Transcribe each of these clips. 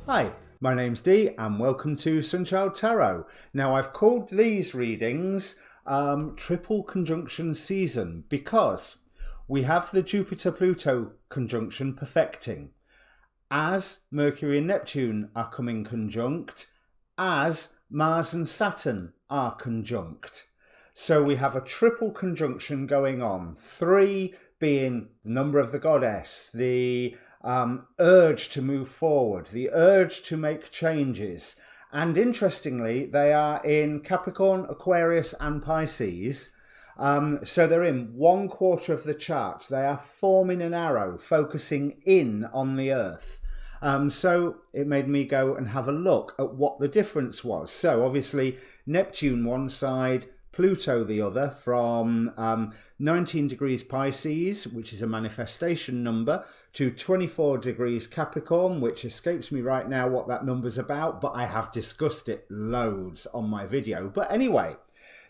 Hi, my name's Dee and welcome to Untitled Tarot. Now I've called these readings Triple Conjunction Season because we have the Jupiter-Pluto conjunction perfecting, as Mercury and Neptune are coming conjunct, as Mars and Saturn are conjunct. So we have a triple conjunction going on, 3 being the number of the goddess, the urge to move forward, the urge to make changes. And interestingly, they are in Capricorn, Aquarius and Pisces. So they're in 1/4 of the chart. They are forming an arrow, focusing in on the Earth. So it made me go and have a look at what the difference was. So obviously Neptune one side, Pluto the other, from 19 degrees Pisces, which is a manifestation number, to 24 degrees Capricorn, which escapes me right now what that number's about, but I have discussed it loads on my video. But anyway,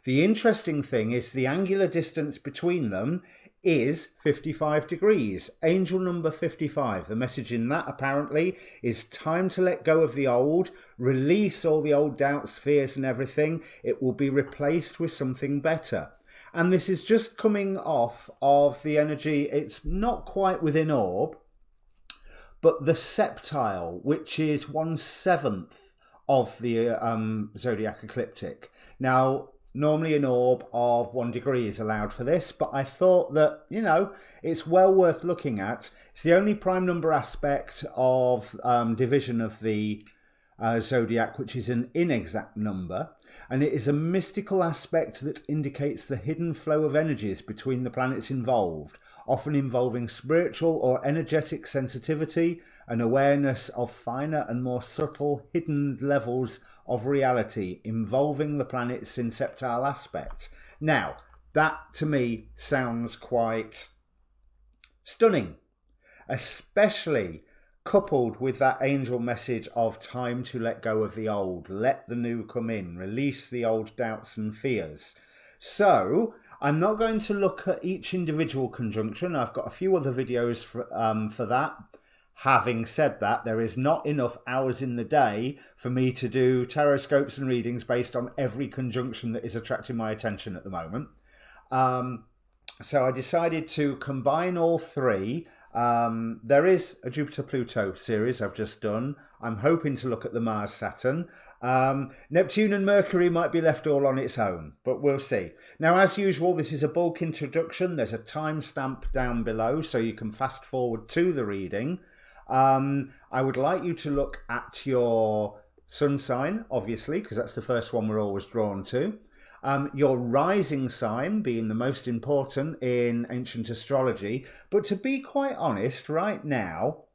the interesting thing is the angular distance between them is 55 degrees. Angel number 55. The message in that apparently is time to let go of the old, release all the old doubts, fears and everything. It will be replaced with something better. And this is just coming off of the energy. It's not quite within orb, but the septile, which is 1/7 of the zodiac ecliptic. Now, normally an orb of 1 degree is allowed for this, but I thought that, it's well worth looking at. It's the only prime number aspect of division of the zodiac, which is an inexact number, and it is a mystical aspect that indicates the hidden flow of energies between the planets involved, often involving spiritual or energetic sensitivity and awareness of finer and more subtle hidden levels of reality involving the planets in septile aspect. Now, that to me sounds quite stunning, especially coupled with that angel message of time to let go of the old, let the new come in, release the old doubts and fears. So I'm not going to look at each individual conjunction. I've got a few other videos for that. Having said that, there is not enough hours in the day for me to do tarot scopes and readings based on every conjunction that is attracting my attention at the moment. So I decided to combine all three. There is a Jupiter-Pluto series I've just done. I'm hoping to look at the Mars-Saturn. Neptune and Mercury might be left all on its own, but we'll see. Now, as usual, this is a bulk introduction. There's a timestamp down below, so you can fast forward to the reading. I would like you to look at your sun sign, obviously, because that's the first one we're always drawn to. Your rising sign being the most important in ancient astrology. But to be quite honest, right now,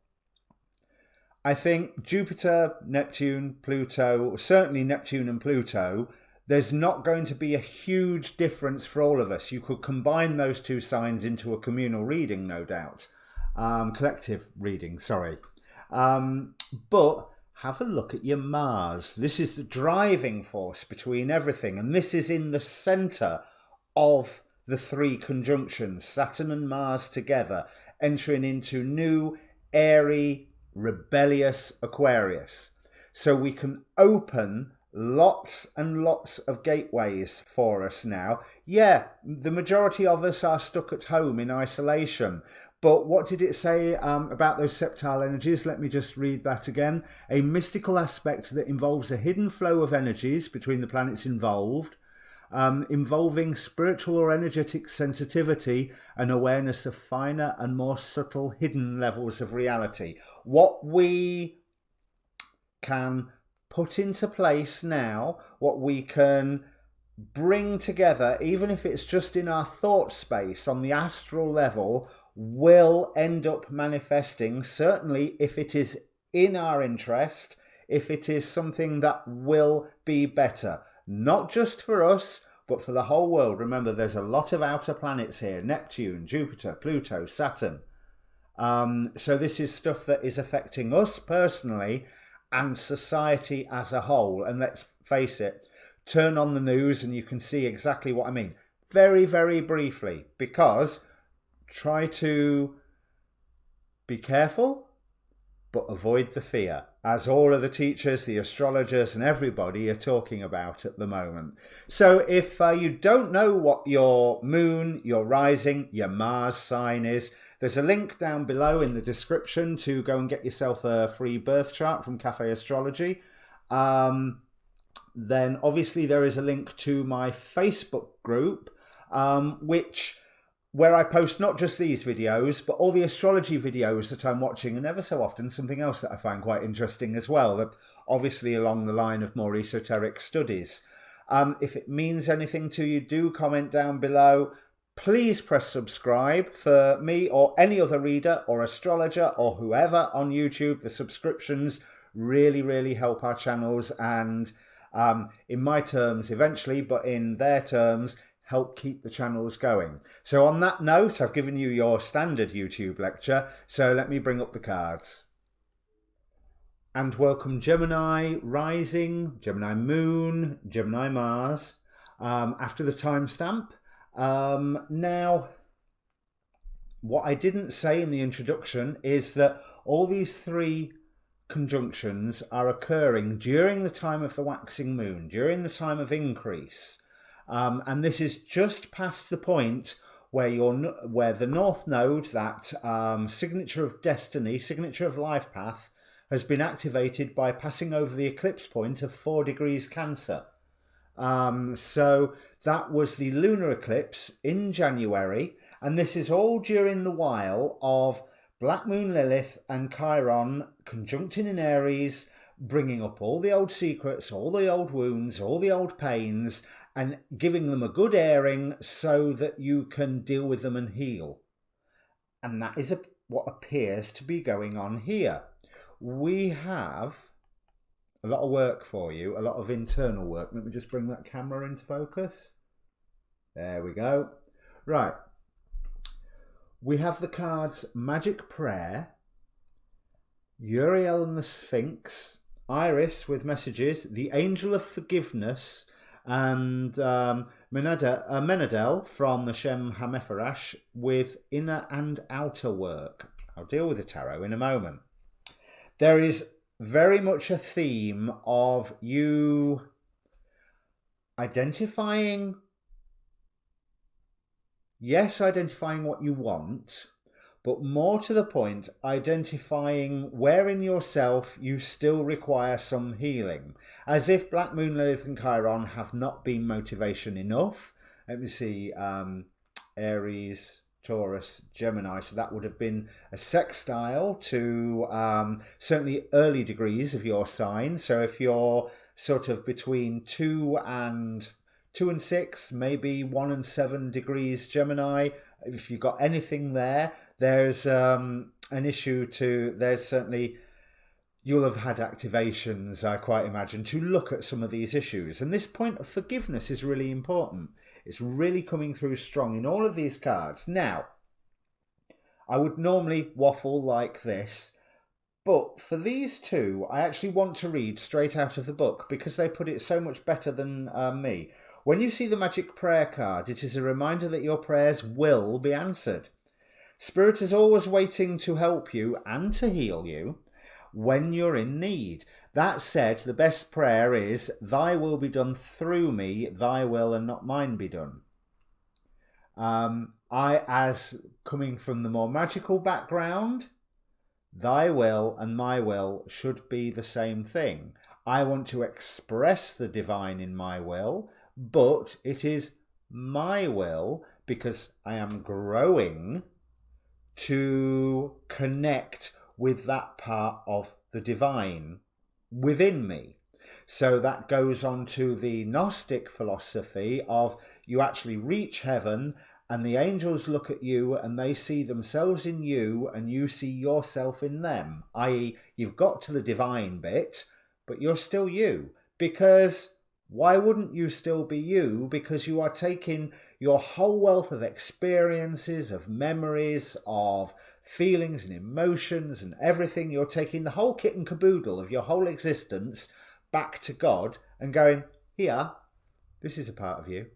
I think Jupiter, Neptune, Pluto, certainly Neptune and Pluto, there's not going to be a huge difference for all of us. You could combine those two signs into a communal reading, no doubt. Collective reading, sorry. But have a look at your Mars. This is the driving force between everything, and this is in the centre of the 3 conjunctions, Saturn and Mars together, entering into new, airy, rebellious Aquarius. So we can open lots and lots of gateways for us now. Yeah, the majority of us are stuck at home in isolation. But what did it say about those septile energies? Let me just read that again. A mystical aspect that involves a hidden flow of energies between the planets involved, involving spiritual or energetic sensitivity and awareness of finer and more subtle hidden levels of reality. What we can put into place now, what we can bring together, even if it's just in our thought space on the astral level, will end up manifesting, certainly if it is in our interest, if it is something that will be better, not just for us, but for the whole world. Remember, there's a lot of outer planets here: Neptune, Jupiter, Pluto, Saturn. So this is stuff that is affecting us personally and society as a whole. And let's face it, turn on the news and you can see exactly what I mean. Very, very briefly, because try to be careful, but avoid the fear, as all of the teachers, the astrologers and everybody are talking about at the moment. So if you don't know what your moon, your rising, your Mars sign is, there's a link down below in the description to go and get yourself a free birth chart from Cafe Astrology. Then obviously there is a link to my Facebook group, where I post not just these videos, but all the astrology videos that I'm watching, and ever so often something else that I find quite interesting as well, that obviously along the line of more esoteric studies. If it means anything to you, do comment down below. Please press subscribe for me or any other reader or astrologer or whoever on YouTube. The subscriptions really, really help our channels and, in my terms eventually, but in their terms, help keep the channels going. So on that note, I've given you your standard YouTube lecture, so let me bring up the cards. And welcome Gemini Rising, Gemini Moon, Gemini Mars, after the timestamp. Now, what I didn't say in the introduction is that all these three conjunctions are occurring during the time of the waxing moon, during the time of increase. And this is just past the point where the North Node, that signature of destiny, signature of life path, has been activated by passing over the eclipse point of 4 degrees Cancer. So that was the lunar eclipse in January, and this is all during the while of Black Moon Lilith and Chiron conjuncting in Aries, bringing up all the old secrets, all the old wounds, all the old pains, and giving them a good airing so that you can deal with them and heal. And that is what appears to be going on here. We have a lot of work for you, a lot of internal work. Let me just bring that camera into focus. There we go. Right. We have the cards Magic Prayer, Uriel and the Sphinx, Iris with messages, the Angel of Forgiveness, and Menadel from the Shem Hamefarash with inner and outer work. I'll deal with the tarot in a moment. There is very much a theme of you identifying what you want, but more to the point, identifying where in yourself you still require some healing. As if Black Moon, Lilith and Chiron have not been motivation enough. Let me see, Aries, Taurus, Gemini. So that would have been a sextile to certainly early degrees of your sign. So if you're sort of between 2 and 6, maybe 1 and 7 degrees Gemini, if you've got anything there, there's an issue there's certainly, you'll have had activations, I quite imagine, to look at some of these issues. And this point of forgiveness is really important. It's really coming through strong in all of these cards. Now, I would normally waffle like this, but for these two, I actually want to read straight out of the book because they put it so much better than me. When you see the Magic Prayer card, it is a reminder that your prayers will be answered. Spirit is always waiting to help you and to heal you when you're in need. That said, the best prayer is, thy will be done through me, thy will and not mine be done. As coming from the more magical background, thy will and my will should be the same thing. I want to express the divine in my will, but it is my will because I am growing to connect with that part of the divine within me. So that goes on to the Gnostic philosophy of you actually reach heaven and the angels look at you and they see themselves in you and you see yourself in them, i.e. you've got to the divine bit, but you're still you. Because why wouldn't you still be you? Because you are taking your whole wealth of experiences, of memories, of feelings and emotions and everything. You're taking the whole kit and caboodle of your whole existence back to God and going, here, this is a part of you.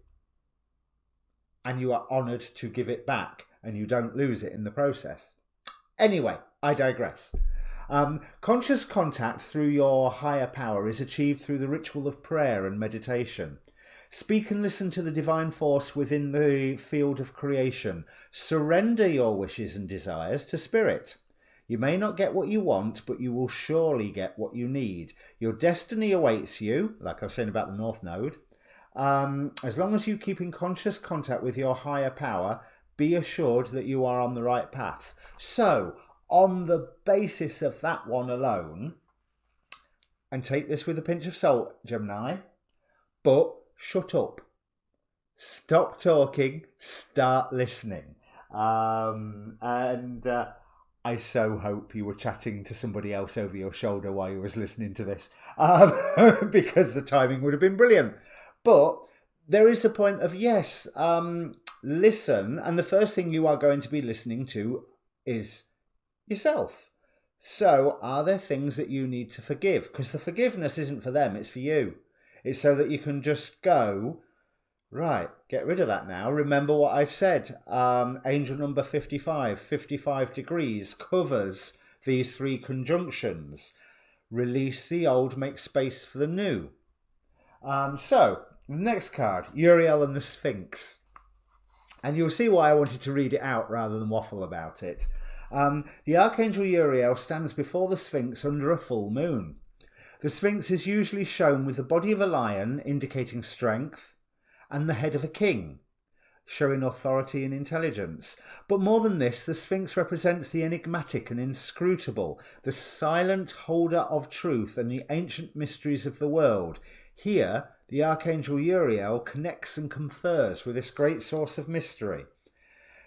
And you are honoured to give it back and you don't lose it in the process. Anyway, I digress. Conscious contact through your higher power is achieved through the ritual of prayer and meditation. Speak and listen to the divine force within the field of creation. Surrender your wishes and desires to spirit. You may not get what you want, but you will surely get what you need. Your destiny awaits you, like I was saying about the North Node. As long as you keep in conscious contact with your higher power, be assured that you are on the right path. So, on the basis of that one alone, and take this with a pinch of salt, Gemini, but shut up. Stop talking, start listening. I so hope you were chatting to somebody else over your shoulder while you was listening to this, because the timing would have been brilliant. But there is a point of, yes, listen, and the first thing you are going to be listening to is yourself. So are there things that you need to forgive? Because the forgiveness isn't for them, it's for you. It's so that you can just go, right, get rid of that now. Remember what I said. Angel number 55, 55 degrees covers these three conjunctions. Release the old, make space for the new. So, the next card, Uriel and the Sphinx. And you'll see why I wanted to read it out rather than waffle about it. The Archangel Uriel stands before the Sphinx under a full moon. The Sphinx is usually shown with the body of a lion, indicating strength, and the head of a king, showing authority and intelligence. But more than this, the Sphinx represents the enigmatic and inscrutable, the silent holder of truth and the ancient mysteries of the world. Here, the Archangel Uriel connects and confers with this great source of mystery.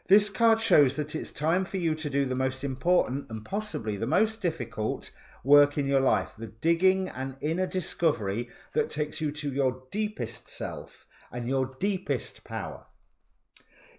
This card shows that it's time for you to do the most important and possibly the most difficult work in your life, the digging and inner discovery that takes you to your deepest self and your deepest power.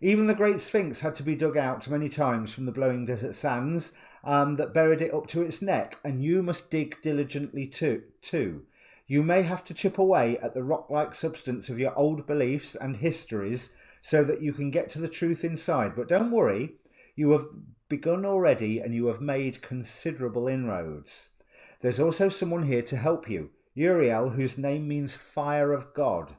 Even the Great Sphinx had to be dug out many times from the blowing desert sands that buried it up to its neck, and you must dig diligently too. You may have to chip away at the rock-like substance of your old beliefs and histories so that you can get to the truth inside. But don't worry, you have begun already and you have made considerable inroads. There's also someone here to help you, Uriel, whose name means fire of God.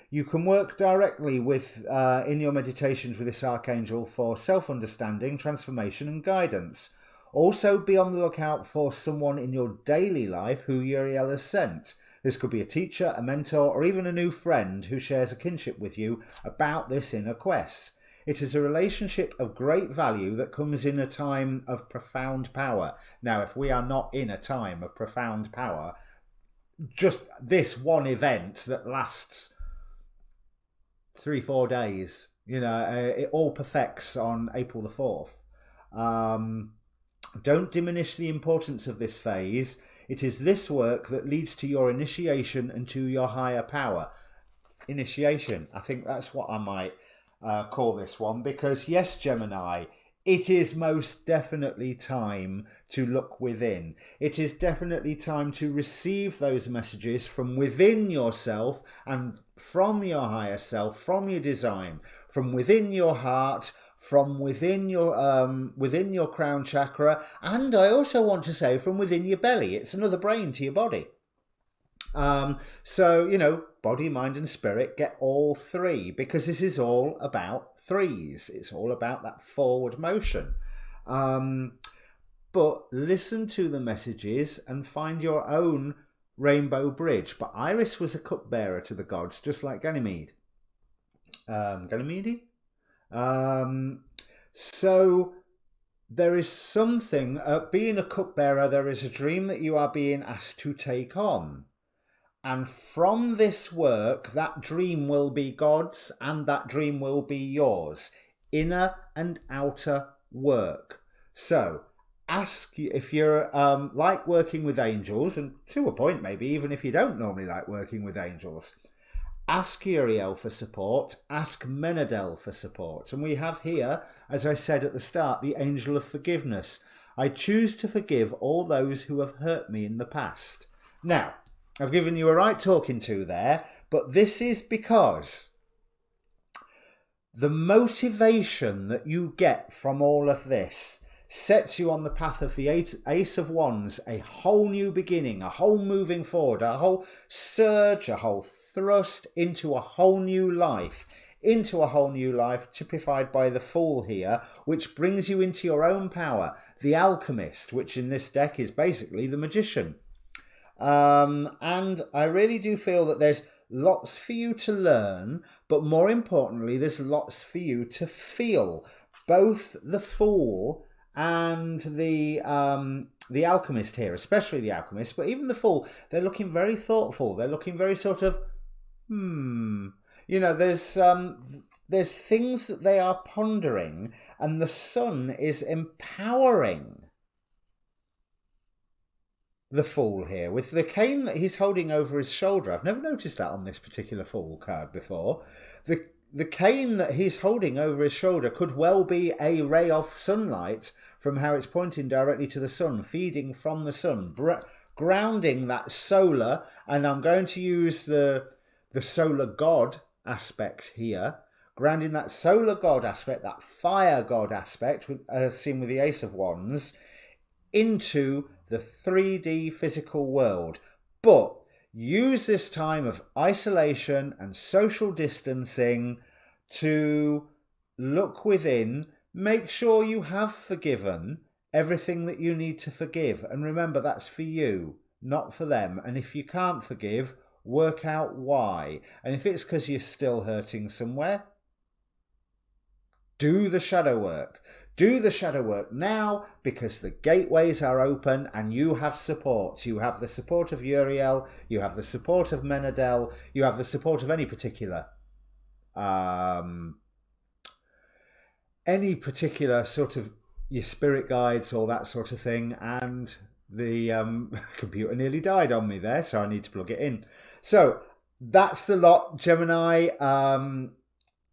You can work directly with in your meditations with this archangel for self-understanding, transformation and guidance. Also be on the lookout for someone in your daily life who Uriel has sent. This could be a teacher, a mentor, or even a new friend who shares a kinship with you about this inner quest. It is a relationship of great value that comes in a time of profound power. Now, if we are not in a time of profound power, just this one event that lasts 3-4 days, it all perfects on April the 4th. Don't diminish the importance of this phase. It is this work that leads to your initiation and to your higher power. Initiation, I think that's what I might call this one, because yes, Gemini, it is most definitely time to look within. It is definitely time to receive those messages from within yourself and from your higher self, from your design, from within your heart, from within your crown chakra, and I also want to say from within your belly. It's another brain to your body. So, body, mind and spirit, get all three, because this is all about threes. It's all about that forward motion. But listen to the messages and find your own rainbow bridge. But Iris was a cupbearer to the gods, just like Ganymede. Ganymede? So there is something, being a cupbearer, there is a dream that you are being asked to take on. And from this work, that dream will be God's and that dream will be yours. Inner and outer work. So ask if you're like working with angels, and to a point maybe, even if you don't normally like working with angels. Ask Uriel for support, ask Menadel for support. And we have here, as I said at the start, the angel of forgiveness. I choose to forgive all those who have hurt me in the past. Now, I've given you a right talking to there, but this is because the motivation that you get from all of this sets you on the path of the Ace of Wands, a whole new beginning, a whole moving forward, a whole surge, a whole thrust into a whole new life. Into a whole new life, typified by the Fool here, which brings you into your own power. The Alchemist, which in this deck is basically the Magician. And I really do feel that there's lots for you to learn, but more importantly, there's lots for you to feel. Both the Fool and the Alchemist here, especially the Alchemist, but even the Fool, they're looking very thoughtful. They're looking very sort of, You know, there's things that they are pondering, and the Sun is empowering the Fool here with the cane that he's holding over his shoulder. I've never noticed that on this particular Fool card before. The cane that he's holding over his shoulder could well be a ray of sunlight from how it's pointing directly to the Sun, feeding from the Sun, grounding that solar, and I'm going to use the solar god aspect here, grounding that solar god aspect, that fire god aspect, seen with the Ace of Wands, into the 3D physical world. But use this time of isolation and social distancing to look within, make sure you have forgiven everything that you need to forgive. And remember, that's for you, not for them. And if you can't forgive, work out why. And if it's because you're still hurting somewhere, do the shadow work. Do the shadow work now, because the gateways are open and you have support. You have the support of Uriel, you have the support of Menadel, you have the support of any particular sort of your spirit guides or that sort of thing. And the computer nearly died on me there, so I need to plug it in. So that's the lot, Gemini.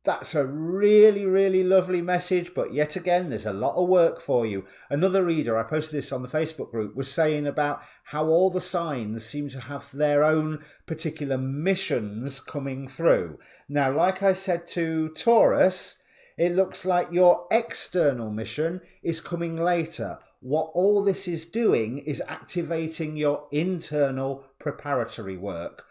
That's a really, really lovely message, but yet again, there's a lot of work for you. Another reader, I posted this on the Facebook group, was saying about how all the signs seem to have their own particular missions coming through. Now, like I said to Taurus, it looks like your external mission is coming later. What all this is doing is activating your internal preparatory work.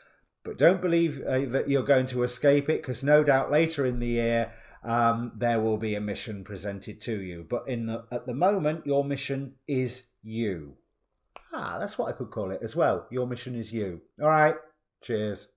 But don't believe that you're going to escape it, because no doubt later in the year there will be a mission presented to you. But at the moment, your mission is you. That's what I could call it as well. Your mission is you. All right. Cheers.